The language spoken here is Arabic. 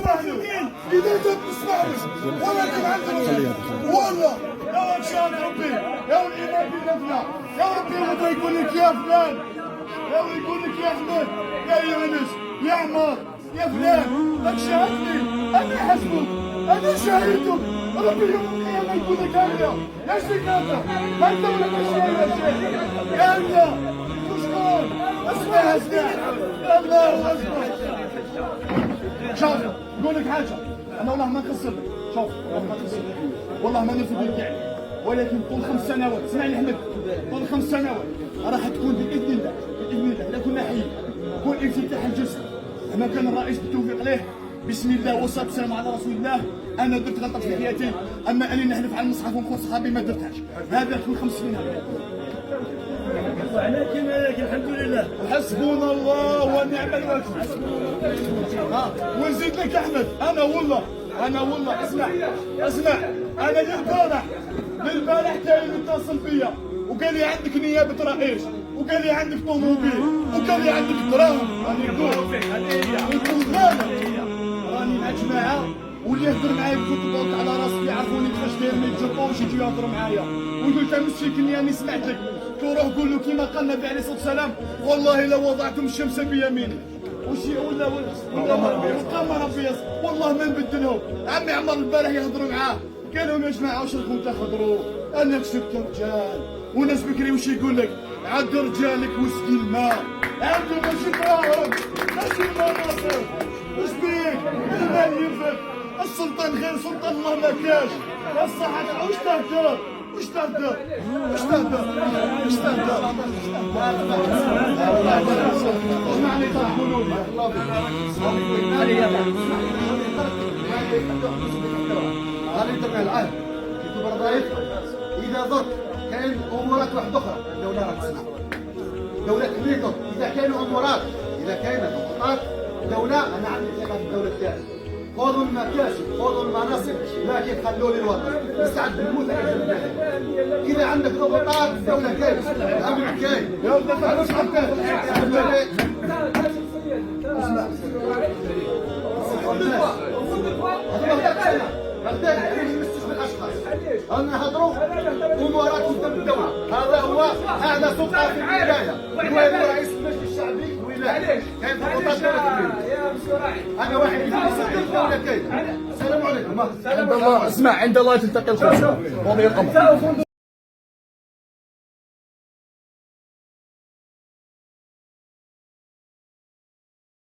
إذا أنت بتسمعني ولكن عندنا والله يا شان ربي يا الإيمان بلادنا يا ربي غدا يقول لك يا فلان يا يقول لك يا فلان يا يونس يا عمار يا فلان راك شاهدني أنا حسبك أنا شاهدك ربي يوم القيامة يقول لك هكذا يا شيخ هذا ما أنت ولا ماشي يا شيخ يا أنت شكون اسمع الله أكبر شوف نقول لك حاجة أنا والله ما نقصر شوف والله ما نقصر والله ما نفد الكعب ولكن طول 5 سنوات اسمعني أحمد طول 5 سنوات راح تكون بإذن الله بإذن الله إذا كنا حيين يكون افتتاح الجلسة كما كان الرئيس بالتوفيق له بسم الله والصلاة والسلام على رسول الله. أنا درت غلطة في حياتي أما أني نحلف على المصحف ونكون صحابي ما درتهاش هذا تكون 5 سنين على كمالك الحمد لله حسبنا الله ونعم الوكيل. ونزيد لك احمد انا والله اسمع انا للبارح كاين اتصل بيا وقال لي عندك نيابه رئيس وقال لي عندك طوموبيل وقال لي عندك دراهم راني نقول راني مع جماعه واللي يهضر معايا بفوتبولك على راسي يعرفوني كيفاش داير ما يتجبروش يجيو يهضروا معايا ويقول انت مسكين راني سمعت لك روح قول له كيما قال النبي عليه الصلاه والسلام والله لو وضعتم الشمس بيميني ولا القمر بيسر والله ما نبدلهم. عمي عمر البارح يهضروا معاه قال لهم يا جماعه واش راكم تهضروا انا كسبت رجال وناس بكري واش يقول لك عد رجالك وسقي الماء انتم ماشي دراهم ماشي مناصب واش بيك المال ينفق السلطان غير سلطان الله ما كاش الصحه واش تهدر وش تهدر؟ اسمعني تقولوا لي غادي تبع العهد كي تبرد رايك اذا ضرت كاين امورات واحده اخرى الدوله راك تسمع دوله كبيره اذا كاينوا امورات اذا كاينه ضغوطات الدوله انا عندي ثقه في الدوله تاعي خذوا المكاسب خذوا المناصب لكن خلوا لي الوطن نستعد بالموت اذا عندك ضغوطات الدوله كاين الامن كاين يا ولد تعرفش حتى أنا نهضروا أمورات قدام الدولة هذا سلطة في الولاية هو رئيس المجلس الشعبي ولاية كاين ضغوطات دولة أنا واحد من الدولة كاين السلام عليكم. عند الله اسمع عند الله تلتقي الخمسة وضع القمر.